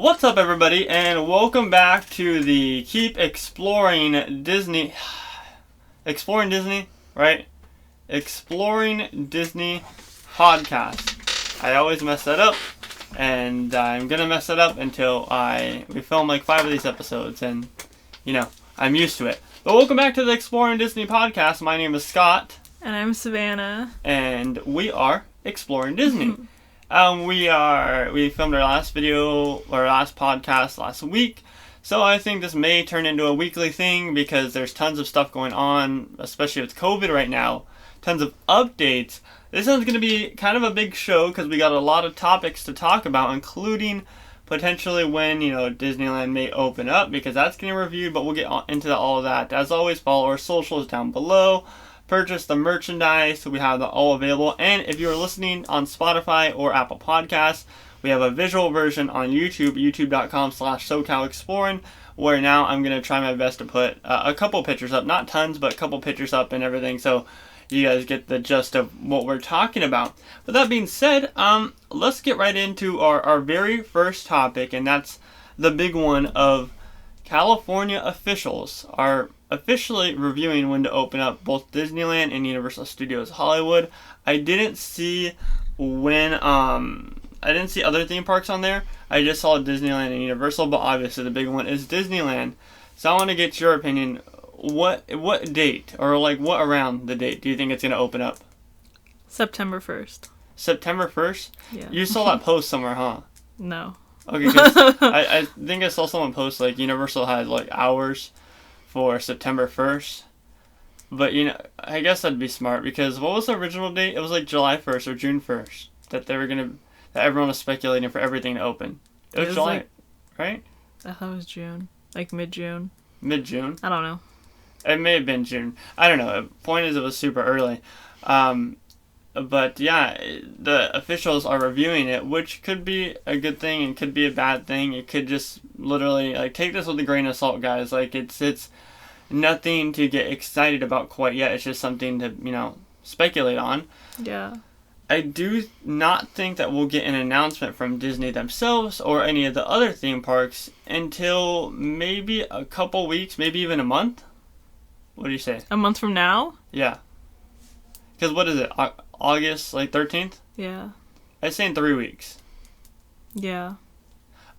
What's up, everybody, and welcome back to the Keep Exploring Disney, right? Exploring Disney podcast. I always mess that up, and I'm gonna mess it up until we film like 5 of these episodes, and I'm used to it. But welcome back to the Exploring Disney podcast. My name is Scott. And I'm Savannah. And we are Exploring Disney. We filmed our last podcast last week, so I think this may turn into a weekly thing because there's tons of stuff going on, especially with COVID right now. Tons of updates. This one's going to be kind of a big show because we got a lot of topics to talk about, including potentially when, Disneyland may open up, because that's getting reviewed, but we'll get into all of that. As always, follow our socials down below. Purchase the merchandise, so we have that all available. And if you're listening on Spotify or Apple Podcasts, we have a visual version on YouTube, youtube.com/SoCalExploring, where now I'm going to try my best to put a couple pictures up. Not tons, but a couple pictures up and everything, so you guys get the gist of what we're talking about. With that being said, let's get right into our very first topic, and that's the big one of California officials are officially reviewing when to open up both Disneyland and Universal Studios Hollywood. I didn't see other theme parks on there. I just saw Disneyland and Universal, but obviously the big one is Disneyland. So I want to get your opinion. What date, or what around the date do you think it's going to open up? September 1st. September 1st? Yeah. You saw that post somewhere, huh? No. Okay, 'cause I think I saw someone post Universal had hours for September 1st. But I guess that'd be smart, because what was the original date? It was July 1st or June 1st that that everyone was speculating for everything to open. It was July, right? I thought it was June. Mid-June. Mid-June? I don't know. It may have been June. I don't know. The point is, it was super early. But yeah, the officials are reviewing it, which could be a good thing and could be a bad thing. It could just literally, take this with a grain of salt, guys. It's nothing to get excited about quite yet. It's just something to, speculate on. Yeah. I do not think that we'll get an announcement from Disney themselves or any of the other theme parks until maybe a couple weeks, maybe even a month. What do you say? A month from now? Yeah. Because what is it? August 13th? Yeah. I'd say in 3 weeks. Yeah.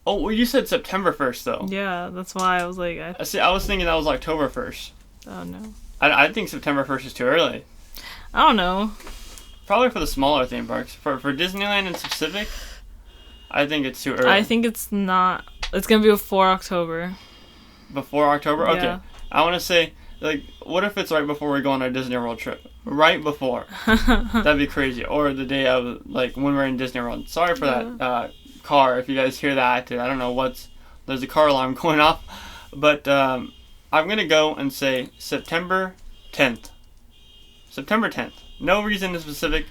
Oh, well, you said September 1st, though. Yeah, that's why I was I was thinking that was October 1st. Oh, no. I think September 1st is too early. I don't know. Probably for the smaller theme parks. For Disneyland in specific, I think it's too early. I think it's not. It's going to be before October. Before October? Okay. Yeah. I want to say, what if it's right before we go on our Disney World trip? Right before. That'd be crazy. Or the day of, when we're in Disney World. Sorry for that car, if you guys hear that. I don't know there's a car alarm going off. But I'm going to go and say September 10th. September 10th. No reason specific.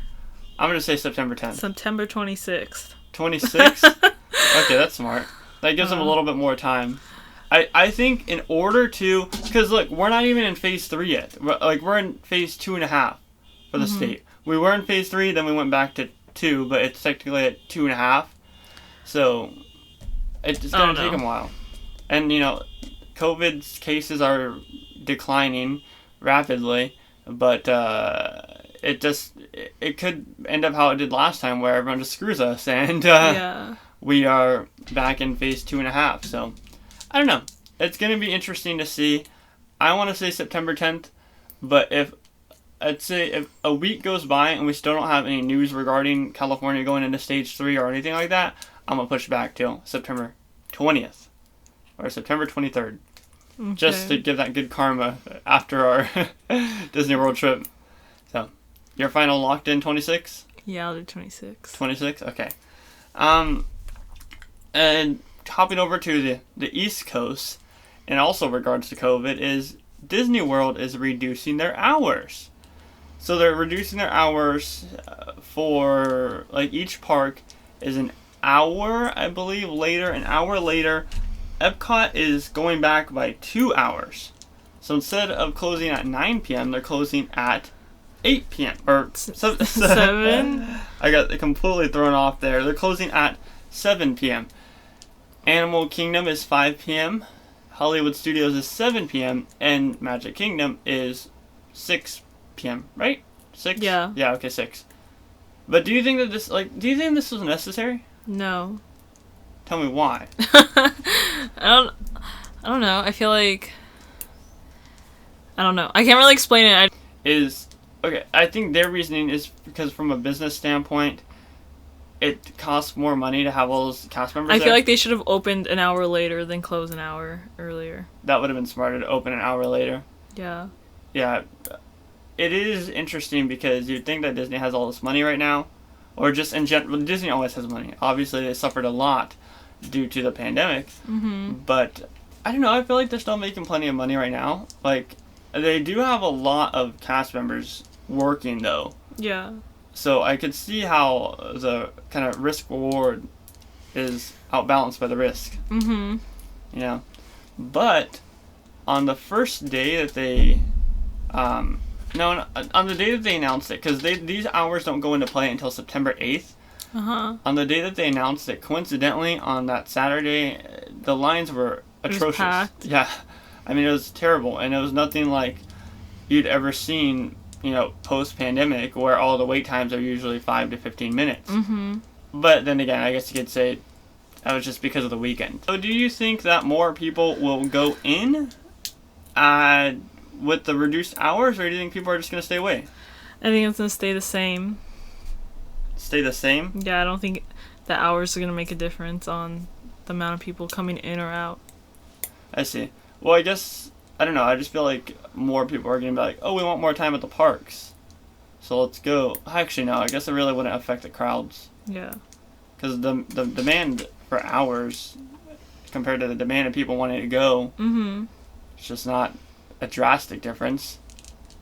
I'm going to say September 10th. September 26th. 26th? Okay, that's smart. That gives them a little bit more time. I think in order to... Because, look, we're not even in Phase 3 yet. We're in Phase 2.5 for the state. We were in Phase 3, then we went back to 2, but it's technically at 2.5. So, it's going to take them a while. And, COVID's cases are declining rapidly, but it could end up how it did last time, where everyone just screws us, and we are back in Phase 2.5, so... I don't know. It's going to be interesting to see. I want to say September 10th, but if a week goes by and we still don't have any news regarding California going into Stage 3 or anything like that, I'm going to push back till September 20th or September 23rd. Okay. Just to give that good karma after our Disney World trip. So, your final locked in 26? Yeah, I'll do 26. 26? Okay. And... hopping over to the East Coast, and also regards to COVID, is Disney World is reducing their hours. So they're reducing their hours for, each park is an hour, I believe, later. An hour later, Epcot is going back by 2 hours. So instead of closing at 9 p.m., they're closing at 8 p.m. Or 7? I got completely thrown off there. They're closing at 7 p.m. Animal Kingdom is 5 p.m., Hollywood Studios is 7 p.m., and Magic Kingdom is 6 p.m., right? 6? Yeah. Yeah, okay, 6. But do you think that this was necessary? No. Tell me why. I don't know. I feel like I don't know. I can't really explain it. I think their reasoning is because from a business standpoint, it costs more money to have all those cast members I there. feel like they should have opened an hour later than close an hour earlier. That would have been smarter to open an hour later. Yeah. Yeah. It is interesting because you'd think that Disney has all this money right now, or just in general, Disney always has money. Obviously, they suffered a lot due to the pandemic, but I don't know, I feel like they're still making plenty of money right now. Like, they do have a lot of cast members working, though. Yeah. So I could see how the kind of risk-reward is outbalanced by the risk. Mm-hmm. You know? But on the first day that they... on the day that they announced it, because these hours don't go into play until September 8th. Uh-huh. On the day that they announced it, coincidentally, on that Saturday, the lines were atrocious. It was packed. Yeah. I mean, it was terrible, and it was nothing like you'd ever seen, post-pandemic, where all the wait times are usually 5 to 15 minutes. Mm-hmm. But then again, I guess you could say that was just because of the weekend. So do you think that more people will go in with the reduced hours, or do you think people are just going to stay away? I think it's going to stay the same. Stay the same? Yeah, I don't think the hours are going to make a difference on the amount of people coming in or out. I see. Well, I guess, I don't know, I just feel like more people are going to be like, oh, we want more time at the parks, so let's go. Actually, no, I guess it really wouldn't affect the crowds. Yeah. Because the demand for hours compared to the demand of people wanting to go, it's just not a drastic difference.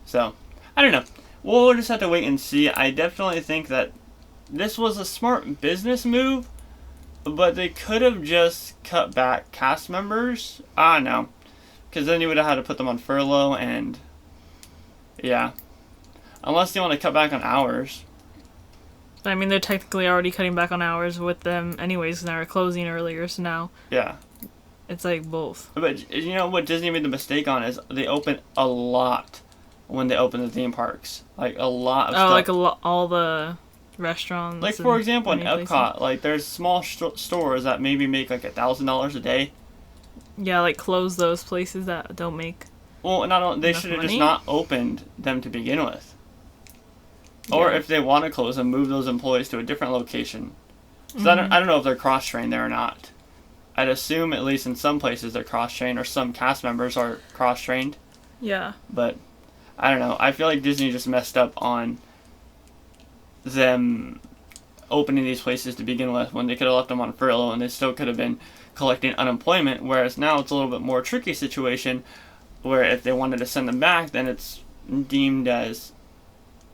So, I don't know. We'll just have to wait and see. I definitely think that this was a smart business move, but they could have just cut back cast members. No. Because then you would have had to put them on furlough, and yeah. Unless they want to cut back on hours. I mean, they're technically already cutting back on hours with them anyways, because they were closing earlier, so now Yeah. it's like both. But you know what Disney made the mistake on is they opened a lot when they opened the theme parks. Like, a lot of stuff. Like all the restaurants. Like, for example, in many Epcot, places. there's small stores that maybe make like $1,000 a day. Yeah, close those places that don't make. Well, not only, they enough should have just money? not opened them to begin with. Or Yeah. if they want to close them, move those employees to a different location. So I don't know if they're cross-trained there or not. I'd assume, at least in some places, they're cross-trained, or some cast members are cross-trained. Yeah. But, I don't know. I feel like Disney just messed up on them opening these places to begin with, when they could have left them on furlough, and they still could have been collecting unemployment, whereas now it's a little bit more tricky situation, where if they wanted to send them back, then it's deemed as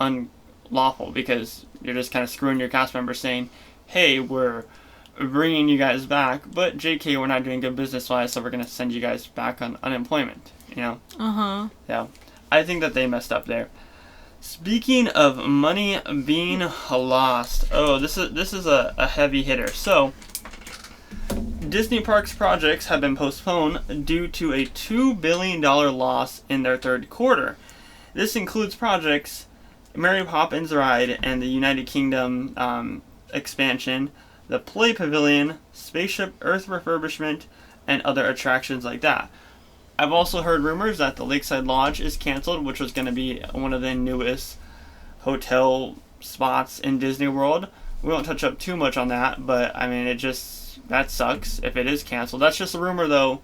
unlawful, because you're just kind of screwing your cast members saying, hey, we're bringing you guys back, but JK, we're not doing good business-wise, so we're going to send you guys back on unemployment, Uh-huh. Yeah, I think that they messed up there. Speaking of money being lost, this is a heavy hitter. So, Disney Parks projects have been postponed due to a $2 billion loss in their third quarter. This includes projects Mary Poppins Ride and the United Kingdom expansion, the Play Pavilion, Spaceship Earth refurbishment, and other attractions like that. I've also heard rumors that the Lakeside Lodge is canceled, which was going to be one of the newest hotel spots in Disney World. We won't touch up too much on that, but I mean, that sucks if it is canceled. That's just a rumor, though.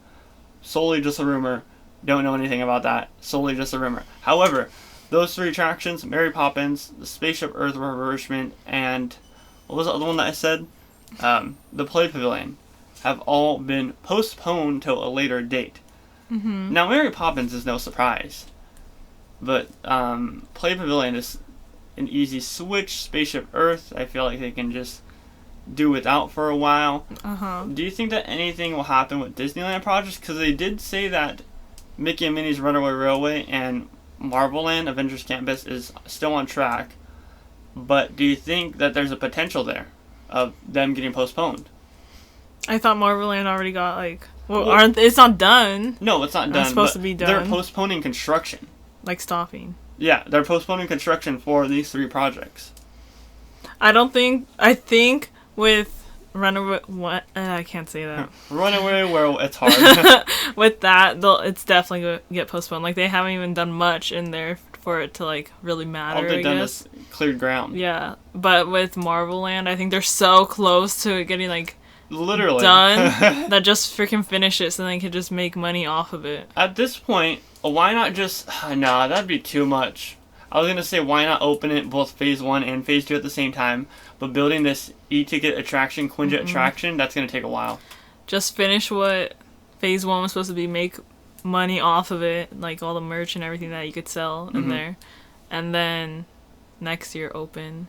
Solely just a rumor. Don't know anything about that. Solely just a rumor. However, those three attractions, Mary Poppins, the Spaceship Earth refurbishment, and what was the other one that I said? The Play Pavilion, have all been postponed till a later date. Now, Mary Poppins is no surprise, but Play Pavilion is an easy switch. Spaceship Earth, I feel like they can just do without for a while. Uh-huh. Do you think that anything will happen with Disneyland projects? Because they did say that Mickey and Minnie's Runaway Railway and Marvel Land Avengers Campus is still on track, but do you think that there's a potential there of them getting postponed? I thought Marvel Land already got like. Well, it's not done. No, it's not done. It's supposed to be done. They're postponing construction. Like stopping. Yeah, they're postponing construction for these 3 projects. I think with Runaway. What? I can't say that. Runaway, well, it's hard. With that, it's definitely going to get postponed. Like, they haven't even done much in there for it to, like, really matter, All they've done is cleared ground. Yeah, but with Marvel Land, I think they're so close to it getting, like, literally done that just freaking finish it so they can just make money off of it. At this point, why not just... Nah, that'd be too much. I was going to say, why not open it both Phase 1 and Phase 2 at the same time, but building this e-ticket attraction, Quinjet attraction, that's going to take a while. Just finish what Phase 1 was supposed to be, make money off of it, like all the merch and everything that you could sell in there, and then next year open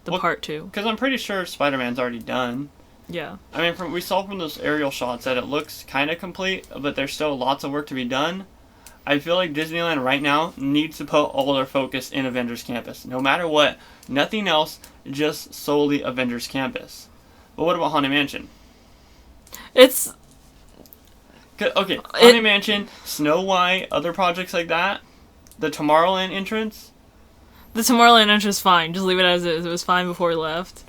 the Part 2. Because I'm pretty sure Spider-Man's already done. Yeah. I mean, we saw from those aerial shots that it looks kind of complete, but there's still lots of work to be done. I feel like Disneyland right now needs to put all their focus in Avengers Campus. No matter what, nothing else, just solely Avengers Campus. But what about Haunted Mansion? It's... Okay, Haunted Mansion, Snow White, other projects like that. The Tomorrowland entrance. The Tomorrowland entrance is fine. Just leave it as is. It was fine before we left.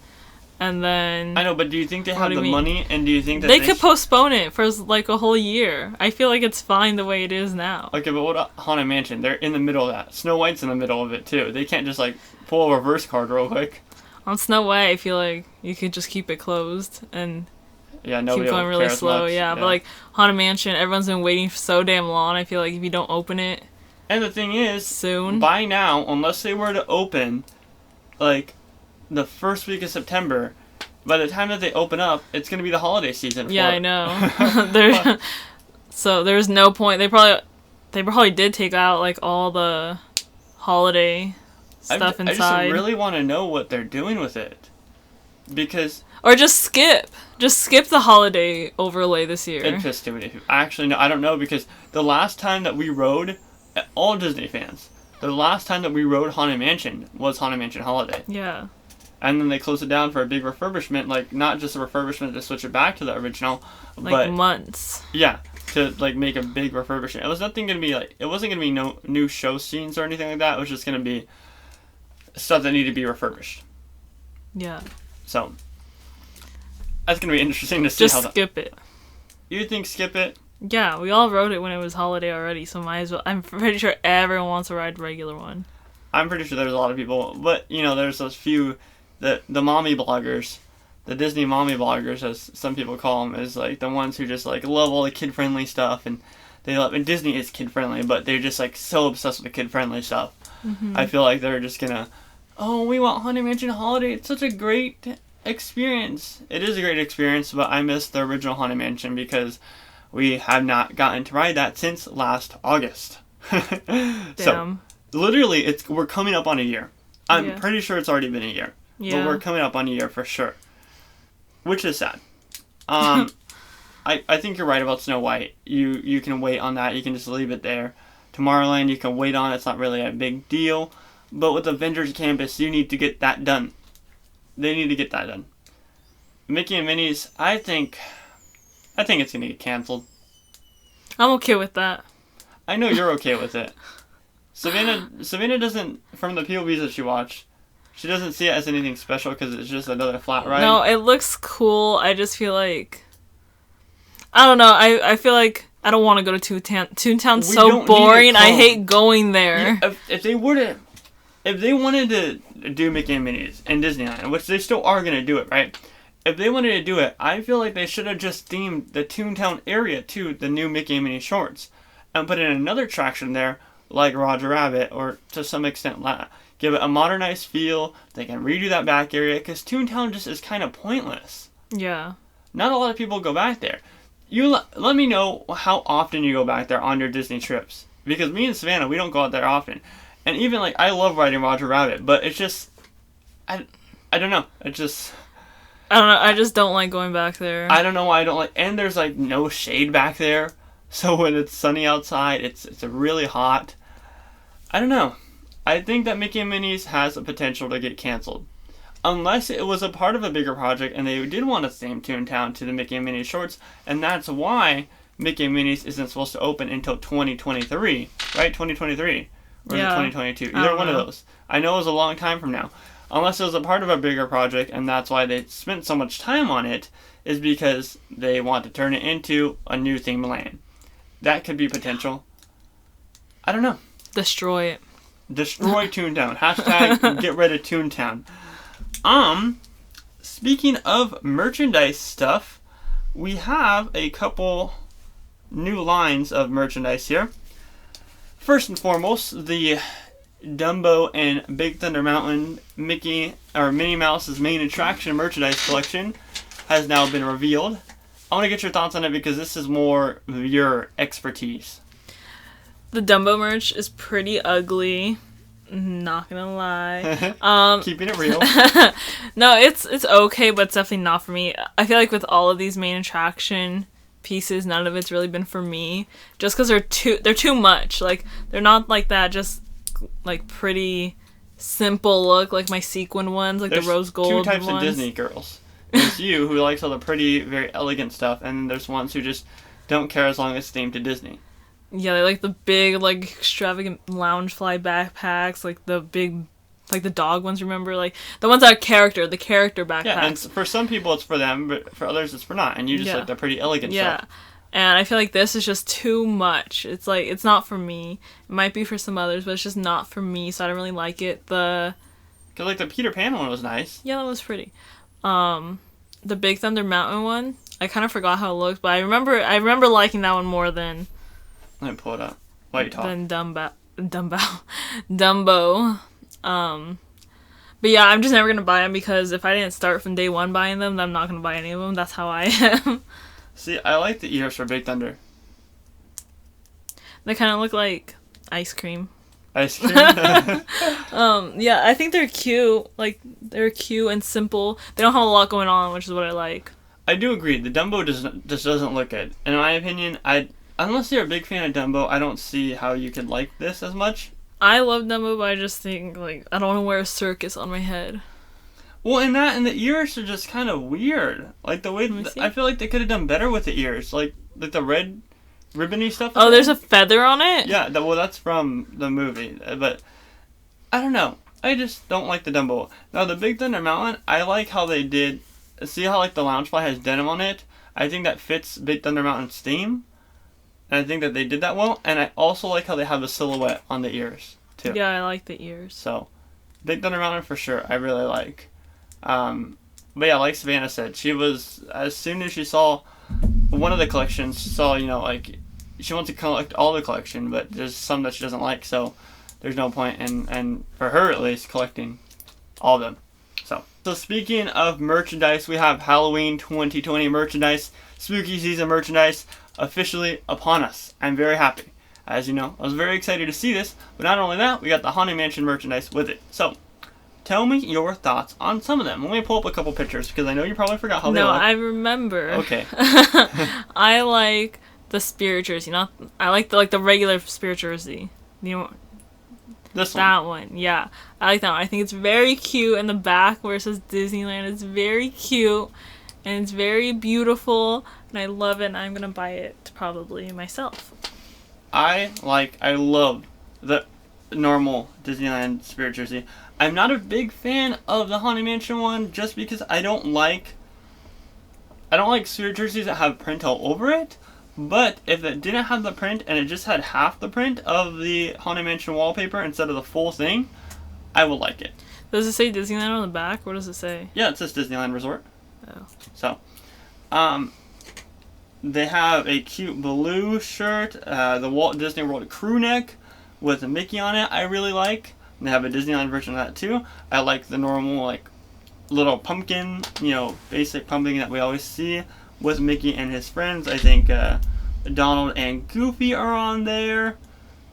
And then... I know, but do you think they have the money? And do you think that they could postpone it for like a whole year? I feel like it's fine the way it is now. Okay, but what about Haunted Mansion? They're in the middle of that. Snow White's in the middle of it, too. They can't just, like, pull a reverse card real quick. On Snow White, I feel like you could just keep it closed and keep going really slow. Yeah, but, like, Haunted Mansion, everyone's been waiting so damn long. I feel like if you don't open it... And the thing is... soon... by now, unless they were to open, like... the first week of September, by the time that they open up, it's going to be the holiday season. Yeah, I know. So there's no point. They probably did take out like all the holiday stuff inside. I just really want to know what they're doing with it, because or just skip the holiday overlay this year. It's just too many. Actually, no, I don't know, because the last time that we rode, all Disney fans, the last time that we rode Haunted Mansion was Haunted Mansion Holiday. Yeah. And then they closed it down for a big refurbishment, like, not just a refurbishment to switch it back to the original, like but... months. Yeah, to, like, make a big refurbishment. It wasn't going to be no new show scenes or anything like that. It was just going to be stuff that needed to be refurbished. Yeah. So, that's going to be interesting to see just skip it. You think skip it? Yeah, we all rode it when it was holiday already, so might as well... I'm pretty sure everyone wants to ride the regular one. I'm pretty sure there's a lot of people, but, you know, there's those few... The mommy bloggers, the Disney mommy bloggers, as some people call them, is like the ones who just like love all the kid-friendly stuff, and they love. And Disney is kid-friendly, but they're just like so obsessed with the kid-friendly stuff. Mm-hmm. I feel like they're just gonna, oh, we want Haunted Mansion Holiday. It's such a great experience. It is a great experience, but I miss the original Haunted Mansion because we have not gotten to ride that since last August. Damn. So literally, we're coming up on a year. I'm pretty sure it's already been a year. Yeah. But we're coming up on a year for sure. Which is sad. I think you're right about Snow White. You can wait on that. You can just leave it there. Tomorrowland, you can wait on. It's not really a big deal. But with Avengers Campus, you need to get that done. They need to get that done. Mickey and Minnie's, I think it's going to get canceled. I'm okay with that. I know you're okay with it. Savannah doesn't, from the POVs that she watched, she doesn't see it as anything special because it's just another flat ride. No, it looks cool. I just feel like... I don't know. I feel like I don't want to go to Toontown. Toontown's so boring. I hate going there. Yeah, if they wanted to do Mickey and Minnie's in Disneyland, which they still are going to do it, right? If they wanted to do it, I feel like they should have just themed the Toontown area to the new Mickey and Minnie shorts and put in another attraction there like Roger Rabbit, or to some extent give it a modernized feel. They can redo that back area, because Toontown just is kind of pointless. Yeah. Not a lot of people go back there. You let me know how often you go back there on your Disney trips, because me and Savannah, we don't go out there often. And even, like, I love riding Roger Rabbit, but it's just... I don't know. It just... I don't know. I just don't like going back there. I don't know why I don't like... And there's, like, no shade back there. So when it's sunny outside, it's really hot. I don't know. I think that Mickey and Minnie's has the potential to get canceled. unless it was a part of a bigger project and they did want to theme Toontown to the Mickey and Minnie shorts, and that's why Mickey and Minnie's isn't supposed to open until 2023, right? 2023 or is it 2022? Either one of those. I know it was a long time from now. Unless it was a part of a bigger project, and that's why they spent so much time on it, is because they want to turn it into a new themed land. That could be potential. I don't know. Destroy it. Destroy Toontown. Hashtag get rid of Toontown. Speaking of merchandise stuff, we have a couple new lines of merchandise here. First and foremost, the Dumbo and Big Thunder Mountain Minnie Mouse's main attraction merchandise collection has now been revealed. I want to get your thoughts on it because this is more your expertise. The Dumbo merch is pretty ugly. Not gonna lie. Keeping it real. No, it's okay, but it's definitely not for me. I feel like with all of these main attraction pieces, none of it's really been for me. Just because they're too much. Like, they're not like that. Just like pretty simple look, like my sequin ones, like there's the rose gold ones. Two types of Disney girls. There's you, who likes all the pretty, very elegant stuff, and then there's ones who just don't care as long as it's themed to Disney. Yeah, they like the big, like, extravagant Loungefly backpacks, like the big, like the dog ones, remember? Like, the ones that are the character backpacks. Yeah, and for some people it's for them, but for others it's for not, and you just like the pretty elegant stuff. Yeah, and I feel like this is just too much. It's like, it's not for me. It might be for some others, but it's just not for me, so I don't really like it. Because, like, the Peter Pan one was nice. Yeah, that was pretty. The Big Thunder Mountain one, I kind of forgot how it looked, but I remember liking that one more than... Let me pull it up while you talk. Than Dumbo. But yeah, I'm just never gonna buy them because if I didn't start from day one buying them, then I'm not gonna buy any of them. That's how I am. See, I like the ears for Big Thunder. They kind of look like ice cream. Ice cream? Yeah, I think they're cute. Like, they're cute and simple. They don't have a lot going on, which is what I like. I do agree. The Dumbo just doesn't look good. In my opinion, unless you're a big fan of Dumbo, I don't see how you could like this as much. I love Dumbo, but I just think, like, I don't want to wear a circus on my head. Well, and the ears are just kind of weird. Like, the way... I feel like they could have done better with the ears. Like the red ribbony stuff. Oh, there's a feather on it? Yeah, well, that's from the movie. But, I don't know. I just don't like the Dumbo. Now, the Big Thunder Mountain, I like how they did... See how, like, the Loungefly has denim on it? I think that fits Big Thunder Mountain's theme. And I think that they did that well. And I also like how they have a silhouette on the ears, too. Yeah, I like the ears. So, Big Thunder Mountain for sure, I really like. But yeah, like Savannah said, she was, as soon as she saw one of the collections, she saw, like, she wants to collect all the collection, but there's some that she doesn't like, so there's no point in for her at least, collecting all of them. So speaking of merchandise, we have Halloween 2020 merchandise, spooky season merchandise, officially upon us. I'm very happy. As you know, I was very excited to see this, but not only that, we got the Haunted Mansion merchandise with it. So, tell me your thoughts on some of them. Let me pull up a couple pictures, because I know you probably forgot how they look. No, I remember. Okay. I like the spirit jersey. I like the regular spirit jersey. This one. That one, yeah. I like that one. I think it's very cute in the back where it says Disneyland. It's very cute, and it's very beautiful, and I love it, and I'm going to buy it probably myself. I love the normal Disneyland spirit jersey. I'm not a big fan of the Haunted Mansion one just because I don't like spirit jerseys that have print all over it. But if it didn't have the print and it just had half the print of the Haunted Mansion wallpaper instead of the full thing, I would like it. Does it say Disneyland on the back? What does it say? Yeah, it says Disneyland Resort. Oh. So, they have a cute blue shirt, the Walt Disney World crew neck with a Mickey on it I really like. And they have a Disneyland version of that too. I like the normal, like, little pumpkin, basic pumpkin that we always see with Mickey and his friends. I think Donald and Goofy are on there.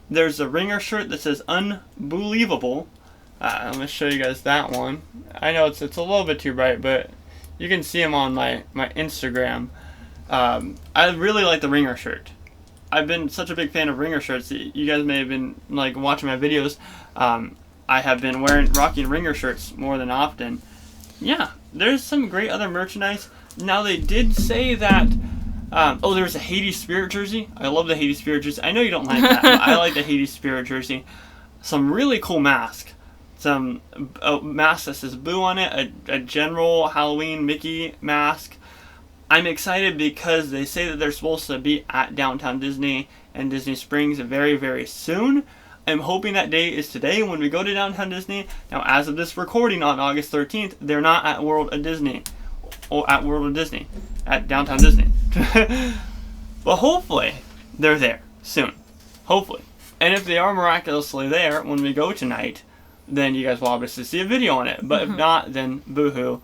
There's a Ringer shirt that says Unbelievable. I'm going to show you guys that one. I know it's a little bit too bright, but you can see them on my Instagram. I really like the Ringer shirt. I've been such a big fan of Ringer shirts. You guys may have been watching my videos. I have been rocking Ringer shirts more than often. Yeah, there's some great other merchandise. Now they did say that. There's a Hades Spirit jersey. I love the Hades Spirit jersey. I know you don't like that, but I like the Hades Spirit jersey. Some really cool mask. Some mask that says Boo on it. A general Halloween Mickey mask. I'm excited because they say that they're supposed to be at Downtown Disney and Disney Springs very, very soon. I'm hoping that day is today when we go to Downtown Disney. Now, as of this recording on August 13th, they're not at World of Disney. Or at World of Disney. At Downtown Disney. But hopefully, they're there soon. Hopefully. And if they are miraculously there when we go tonight, then you guys will obviously see a video on it. But if not, then boo-hoo.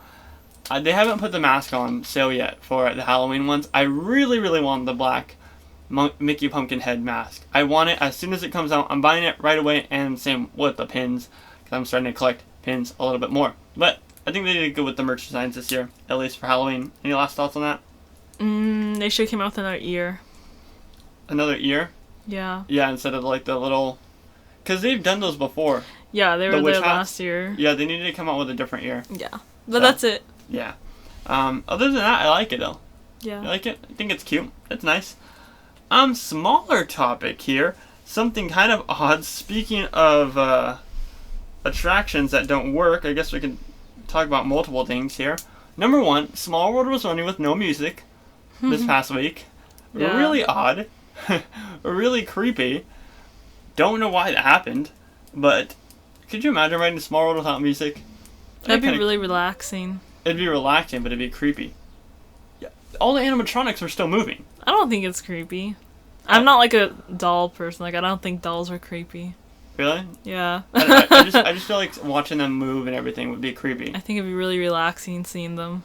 They haven't put the mask on sale yet for the Halloween ones. I really, really want the black Mickey Pumpkinhead mask. I want it as soon as it comes out. I'm buying it right away, and same with the pins, because I'm starting to collect pins a little bit more. But I think they did good with the merch designs this year, at least for Halloween. Any last thoughts on that? They should come out with another ear. Another ear? Yeah. Yeah, instead of like the little... Because they've done those before. Yeah, they were there last year. Yeah, they needed to come out with a different ear. Yeah. But that's it. Yeah. Other than that, I like it though. Yeah. You like it? I think it's cute. It's nice. Smaller topic here. Something kind of odd. Speaking of attractions that don't work, I guess we can talk about multiple things here. Number one, Small World was running with no music this past week. Yeah. Really odd. Really creepy. Don't know why that happened, but could you imagine riding Small World without music? That'd be really relaxing. It'd be relaxing, but it'd be creepy. Yeah, all the animatronics are still moving. I don't think it's creepy. I'm not like a doll person. Like, I don't think dolls are creepy. Really? Yeah. I just feel like watching them move and everything would be creepy. I think it'd be really relaxing seeing them.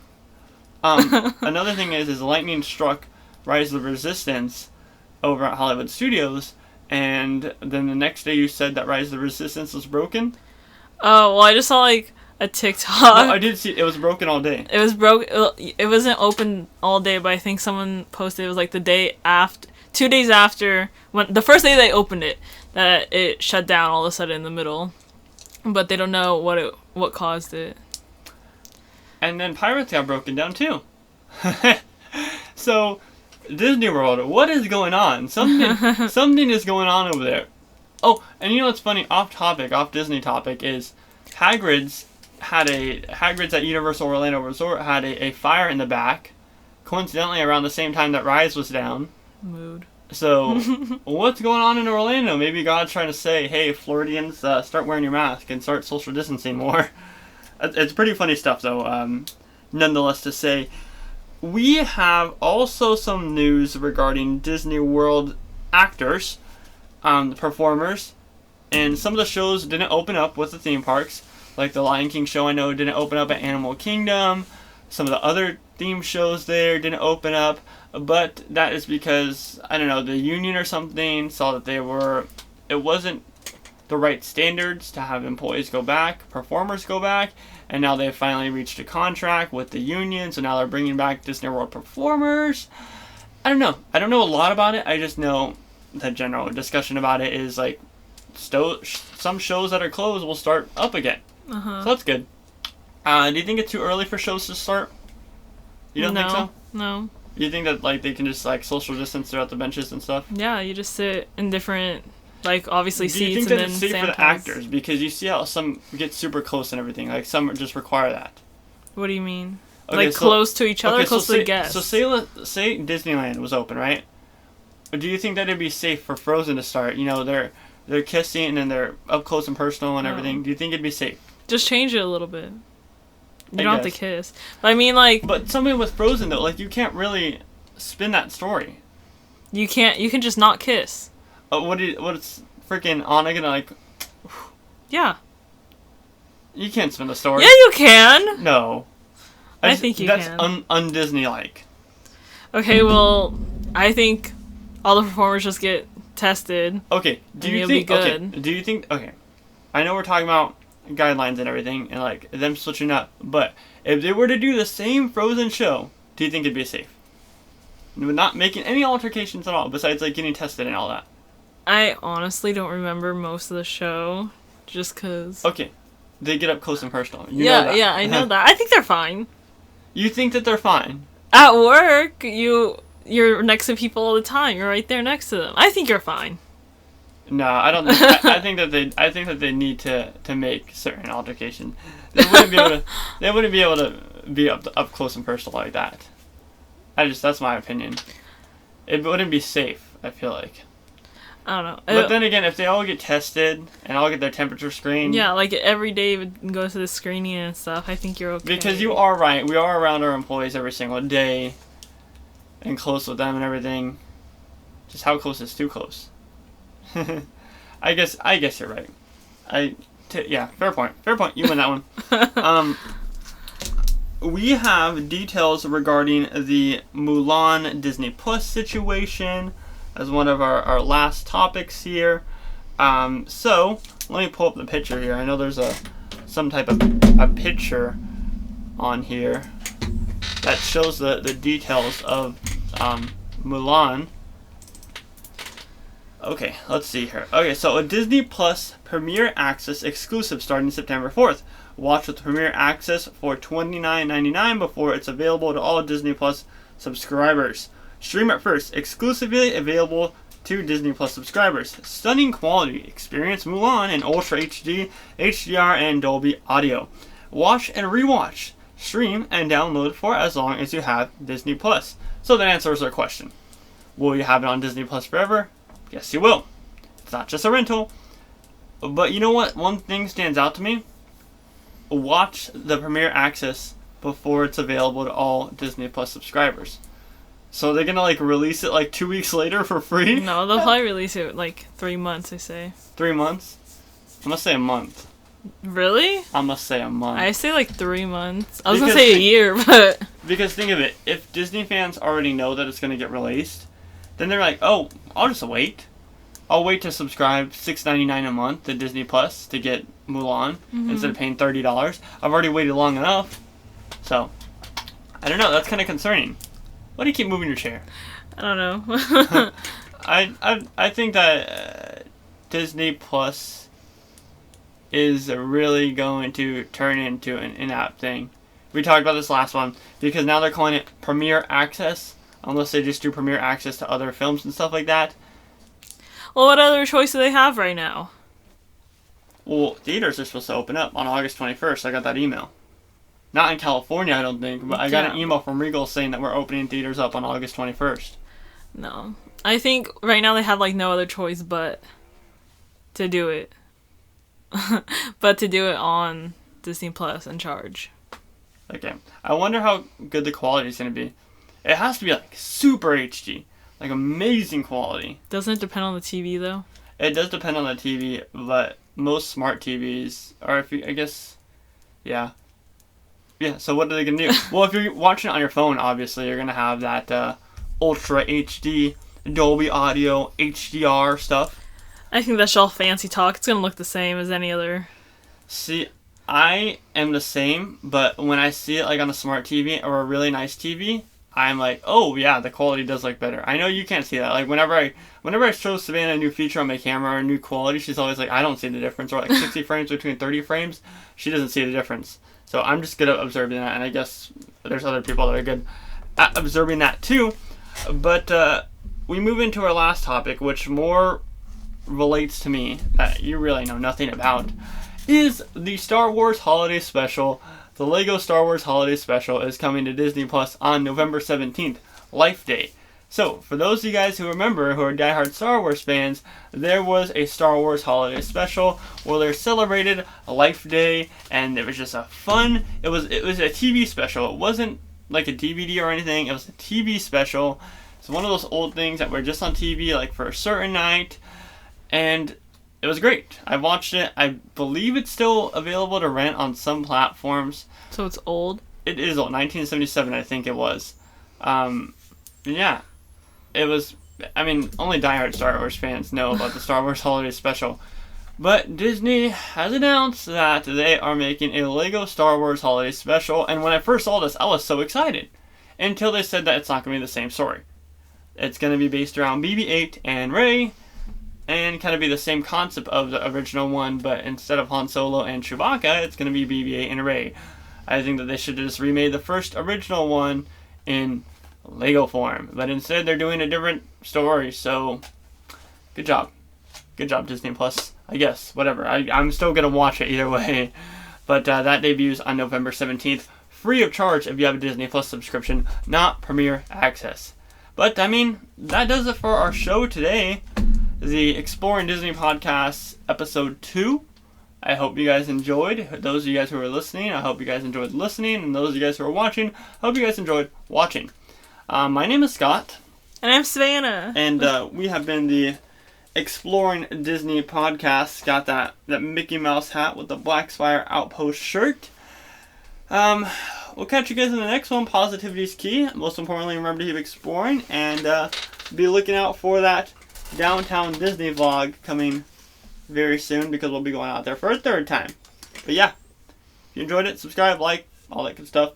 Another thing is lightning struck Rise of the Resistance over at Hollywood Studios, and then the next day you said that Rise of the Resistance was broken? Oh, well, I just saw, like, a TikTok. No, I did see it was broken all day. It was it wasn't open all day, but I think someone posted it was, like, the day after, 2 days after, when the first day they opened it, that it shut down all of a sudden in the middle. But they don't know what caused it. And then Pirates got broken down, too. So... Disney World, what is going on? Something is going on over there. Oh, and you know what's funny? Off Disney topic is Hagrid's at Universal Orlando Resort had a fire in the back, coincidentally around the same time that Rise was down. Mood. So, what's going on in Orlando? Maybe God's trying to say, hey, Floridians, start wearing your mask and start social distancing more. It's pretty funny stuff, though. Nonetheless, to say... We have also some news regarding Disney World actors, performers, and some of the shows didn't open up with the theme parks. Like the Lion King show, I know, didn't open up at Animal Kingdom. Some of the other theme shows there didn't open up, but that is because, I don't know, the union or something saw that it wasn't the right standards to have employees go back, performers go back, and now they've finally reached a contract with the union, so now they're bringing back Disney World performers. I don't know. I don't know a lot about it. I just know the general discussion about it is like some shows that are closed will start up again. So that's good. Do you think it's too early for shows to start? You don't think so? No. You think that like they can just like social distance throughout the benches and stuff? Yeah, you just sit in different... Like, obviously, seats. Do you think that it's safe for the actors? Because you see how some get super close and everything. Like, some just require that. What do you mean? Okay, like, close to each other, close to the guests? So, say Disneyland was open, right? Do you think that it'd be safe for Frozen to start? You know, they're kissing and they're up close and personal and everything. Do you think it'd be safe? Just change it a little bit. You don't have to kiss. But I mean, like... But something with Frozen, though, like, you can't really spin that story. You can just not kiss. What's freaking Anna gonna like? Yeah. You can't spin the story. Yeah, you can. No. I think you can. That's un-Disney-like. Okay, well, I think all the performers just get tested. Okay. Do you think? Okay. Do you think? Okay. I know we're talking about guidelines and everything, and like them switching up, but if they were to do the same Frozen show, do you think it'd be safe? Not making any altercations at all, besides like getting tested and all that. I honestly don't remember most of the show, just 'cause... Okay. They get up close and personal. You yeah, know that. yeah, I know that. I think they're fine. You think that they're fine? At work, you're next to people all the time. You're right there next to them. I think you're fine. No, I don't. I think that they need to make certain altercations. They wouldn't be able to. They wouldn't be able to be up close and personal like that. That's my opinion. It wouldn't be safe. I feel like. I don't know. But then again, if they all get tested and all get their temperature screened. Yeah, like every day would go to the screening and stuff. I think you're okay. Because you are right. We are around our employees every single day, and close with them and everything. Just how close is too close? I guess you're right. Yeah, fair point. Fair point. You win that one. We have details regarding the Mulan Disney Plus situation as one of our last topics here. So let me pull up the picture here. I know there's some type of a picture on here that shows the details of Mulan. Okay, let's see here. Okay, so a Disney Plus Premier Access exclusive starting September 4th. Watch with Premier Access for $29.99 before it's available to all Disney Plus subscribers. Stream it first. Exclusively available to Disney Plus subscribers. Stunning quality. Experience Mulan in Ultra HD, HDR, and Dolby Audio. Watch and rewatch. Stream and download for as long as you have Disney Plus. So that answers our question. Will you have it on Disney Plus forever? Yes, you will. It's not just a rental. But you know what? One thing stands out to me. Watch the Premier Access before it's available to all Disney Plus subscribers. So they're gonna release it 2 weeks later for free? No, they'll probably release it 3 months, I say. 3 months? I'm gonna say a month. Really? I'm gonna say a month. I say 3 months. I was gonna say a year, but... Because think of it. If Disney fans already know that it's gonna get released, then they're like, oh, I'll just wait. I'll wait to subscribe $6.99 a month to Disney Plus to get Mulan instead of paying $30. I've already waited long enough. So, I don't know. That's kind of concerning. Why do you keep moving your chair? I don't know. I think that Disney Plus is really going to turn into an in-app thing. We talked about this last one because now they're calling it Premier Access. Unless they just do Premier Access to other films and stuff like that. Well, what other choice do they have right now? Well, theaters are supposed to open up on August 21st. I got that email. Not in California, I don't think, but I got an email from Regal saying that we're opening theaters up on August 21st. No. I think right now they have no other choice but to do it. But to do it on Disney Plus and charge. Okay. I wonder how good the quality is going to be. It has to be super HD. Amazing quality. Doesn't it depend on the TV though? It does depend on the TV, but most smart TVs, or yeah. Yeah, so what are they going to do? Well, if you're watching it on your phone, obviously, you're going to have that Ultra HD, Dolby Audio, HDR stuff. I think that's all fancy talk. It's going to look the same as any other. See, I am the same, but when I see it on a smart TV or a really nice TV, I'm like, oh yeah, the quality does look better. I know you can't see that. Whenever I show Savannah a new feature on my camera or a new quality, she's always like, I don't see the difference. Or 60 frames between 30 frames, she doesn't see the difference. So I'm just good at observing that, and I guess there's other people that are good at observing that too. But we move into our last topic, which more relates to me, that you really know nothing about, is the Star Wars Holiday Special. The Lego Star Wars Holiday Special is coming to Disney Plus on November 17th, Life Day. So, for those of you guys who remember, who are diehard Star Wars fans, there was a Star Wars Holiday Special where they celebrated Life Day, and it was just a fun. It was a TV special. It wasn't like a DVD or anything. It was a TV special. It's one of those old things that were just on TV for a certain night, and it was great. I watched it. I believe it's still available to rent on some platforms. So it's old? It is old. 1977, I think it was. Yeah. It was, only diehard Star Wars fans know about the Star Wars Holiday Special. But Disney has announced that they are making a Lego Star Wars Holiday Special, and when I first saw this, I was so excited. Until they said that it's not going to be the same story. It's going to be based around BB-8 and Rey, and kind of be the same concept of the original one, but instead of Han Solo and Chewbacca, it's going to be BB-8 and Rey. I think that they should have just remade the first original one in Lego form, but instead they're doing a different story, so good job. Good job, Disney Plus. I guess, whatever. I'm still going to watch it either way. But that debuts on November 17th, free of charge if you have a Disney Plus subscription, not Premier Access. But, I mean, that does it for our show today. The Exploring Disney Podcast, Episode 2. I hope you guys enjoyed. Those of you guys who are listening, I hope you guys enjoyed listening. And those of you guys who are watching, I hope you guys enjoyed watching. My name is Scott. And I'm Savannah. And we have been the Exploring Disney Podcast. Got that Mickey Mouse hat with the Black Spire Outpost shirt. We'll catch you guys in the next one. Positivity's key. Most importantly, remember to keep exploring. And be looking out for that Downtown Disney vlog coming very soon, because we'll be going out there for a third time. But yeah, if you enjoyed it, subscribe, like, all that good stuff.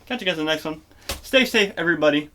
Catch you guys in the next one. Stay safe, everybody.